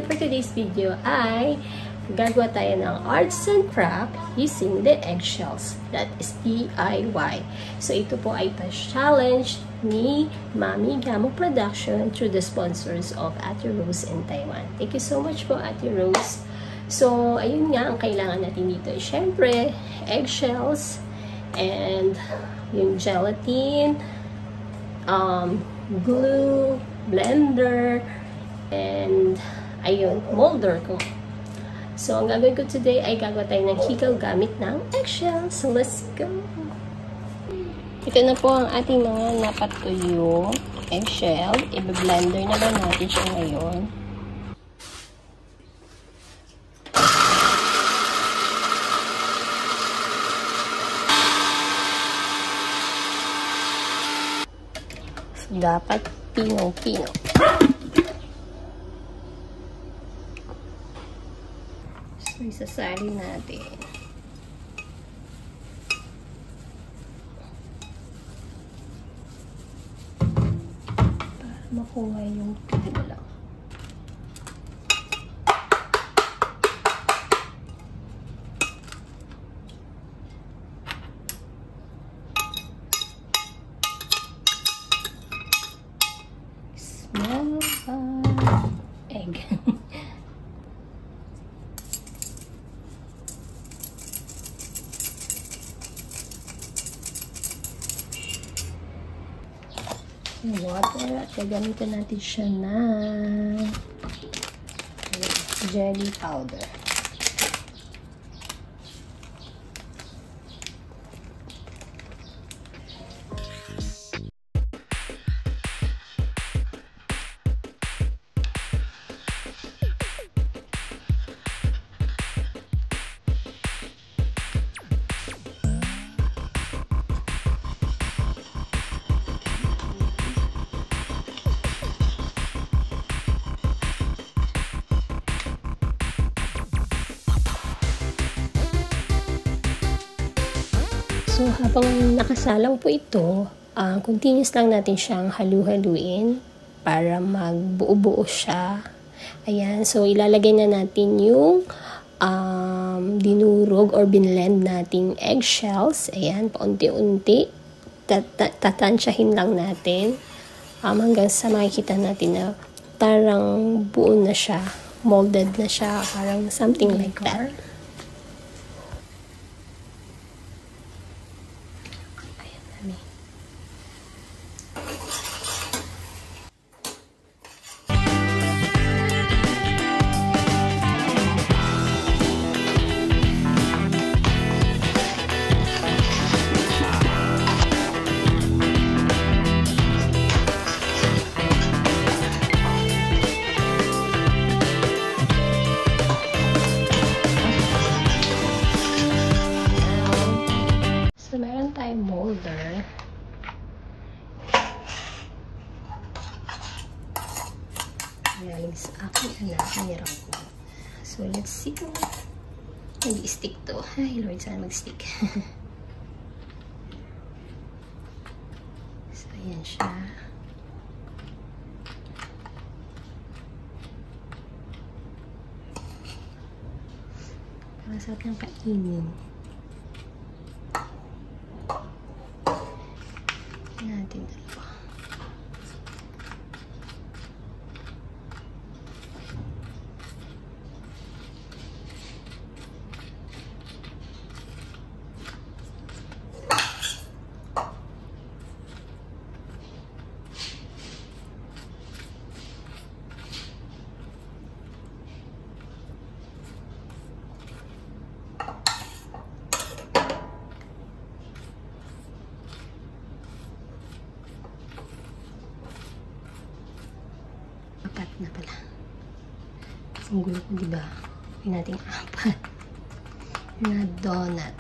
for today's video ay gagawa tayo ng arts and craft using the eggshells. That is DIY. So, ito po ay pa-challenge ni Mami Gamo Production through the sponsors of Ate Rose in Taiwan. Thank you so much po, Ate Rose. So, ayun nga, ang kailangan natin dito ay syempre, eggshells, and yung gelatin, glue, blender, and ayun, molder ko. So, ang gagawin ko today ay gagawa tayo ng hikaw gamit ng eggshell. So, let's go! Ito na po ang ating mga napatuyong eggshell. I-blender na ba natin siya ngayon? So, dapat pinong-pino. So, isasali natin. Para makuha yung pino lang. Small egg. Water at gagamitan natin siya na jelly powder. So, habang nakasalang po ito, continuous lang natin siyang halu-haluin para magbuo-buo siya. Ayan. So, ilalagay na natin yung dinurog or binlend nating eggshells. Ayan, paunti-unti. Tatansyahin lang natin hanggang sa makikita natin na parang buo na siya. Molded na siya. Parang something like that. So, meron tayong molder. Galing sa aking anak, meron ko. So, let's see kung mag-stick to. Ay, Lord, sana mag-stick. So, ayan siya. Parang sarap ng kainin. Natin dalawa. Apat na pala. Ang gulo ko, diba? Hindi natin apat na donut.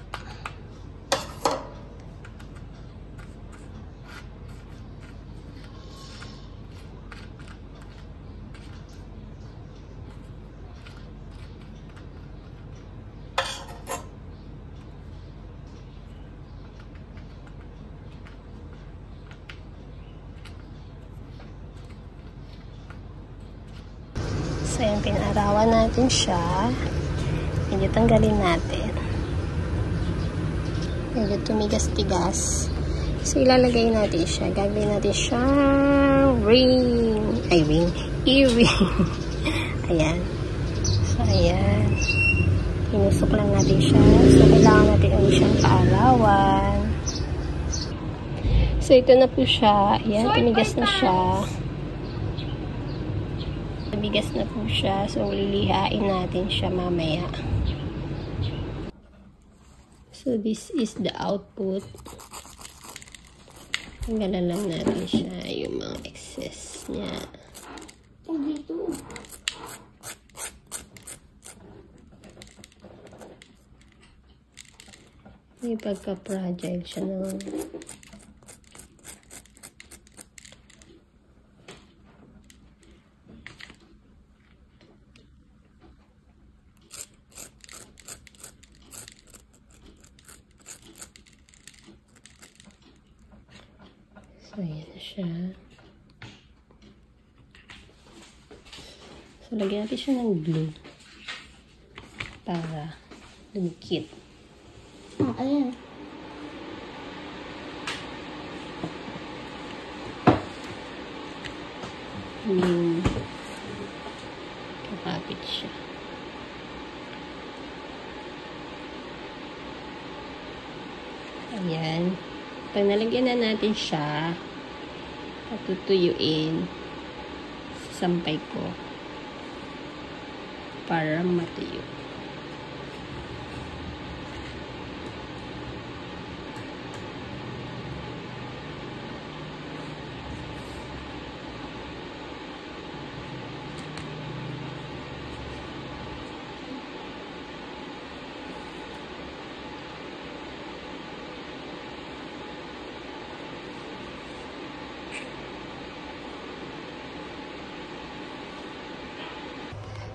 So, ayan, pinarawan natin siya. Medyo tanggalin natin. Medyo tumigas-tigas. So, ilalagay natin siya. Gagawin natin siyang ring. Ay, ring. Earring. Ayan. So, ayan. Tinusok lang natin siya. So, kailangan natin ulit siyang paarawan. So, ito na po siya. Ayan, tumigas na siya. Tumigas na po siya. So, lilihain natin siya mamaya. So, this is the output. Tanggalan lang natin siya yung mga excess niya. Dito. May pagka-fragile siya naman. So, ayan na siya. So, lagyan natin siya ng glue para lumikit. Ayan. Kakapit siya. Ayan. Pag nalagyan na natin siya, patutuyuin, sampay ko para matuyo.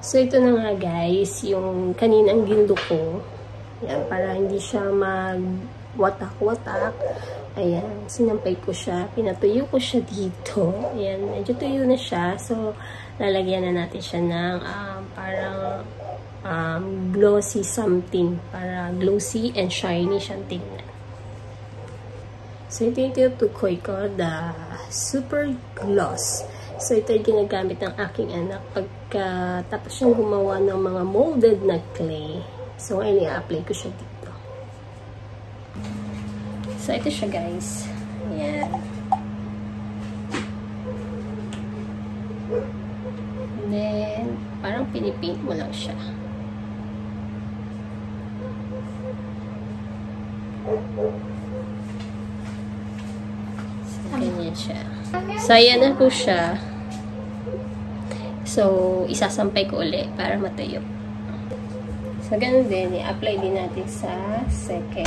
So, ito na nga guys, yung kaninang gindo ko. Ayan, para hindi siya mag-watak-watak. Ayan, sinampay ko siya. Pinatuyo ko siya dito. Ayan, medyo tuyo na siya. So, lalagyan na natin siya ng parang glossy something. Para glossy and shiny siyang tingnan. So, ito yung tinutukoy ko, the Super Gloss. So, ito yung ginagamit ng aking anak pagkatapos siyang gumawa ng mga molded na clay. So, ngayon i-apply ko siya dito. So, ito siya guys. Ayan. And then, parang pinipaint mo lang siya. So, ganyan siya. So, ayan na po siya. So, isasampay ko ulit para matuyo. So, ganun din. I-apply din natin sa second.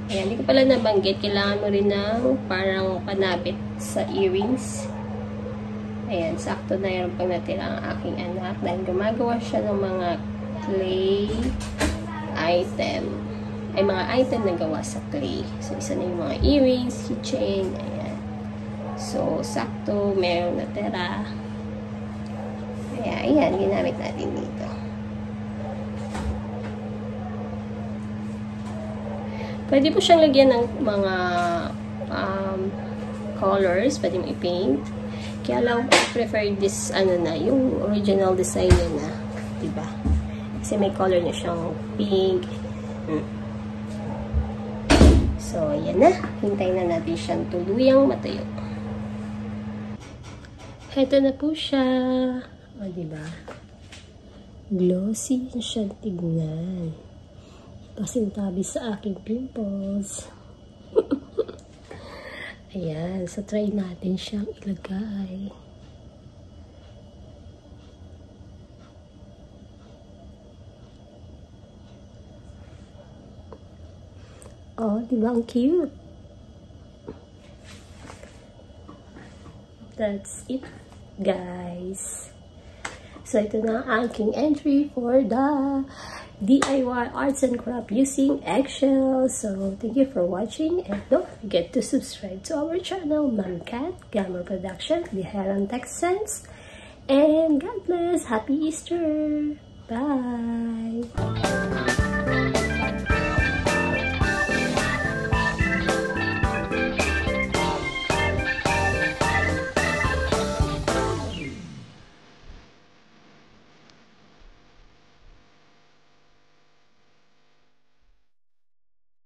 Ayan, hindi ko pala nabanggit. Kailangan mo rin ng parang panabit sa earrings. Ayan, sakto na yun pag natira ang aking anak. Dahil gumagawa siya ng mga clay item. Ay, mga item na gawa sa clay. So, isa na yung mga earrings, keychain, ayan. So, sakto, meron natira. Ayan, ginamit natin dito. Pwede po siyang lagyan ng mga colors. Pwede mo i-paint. Kaya lang, prefer this, yung original design niya na. Diba? Kasi may color na siyang pink. So, ayan na. Hintayin na natin siyang tuluyang matuyo. Ito na po siya. O, diba? Glossy siya tignan. Pasintabi sa aking pimples. Ayan. So, try natin siyang ilagay. Oh, diba? Ang cute. That's it, guys. So, ito na ang aking entry for the DIY arts and craft using eggshells. So, thank you for watching and don't forget to subscribe to our channel, Mom Cat Glamour Production, The Heron Texans. And God bless. Happy Easter. Bye.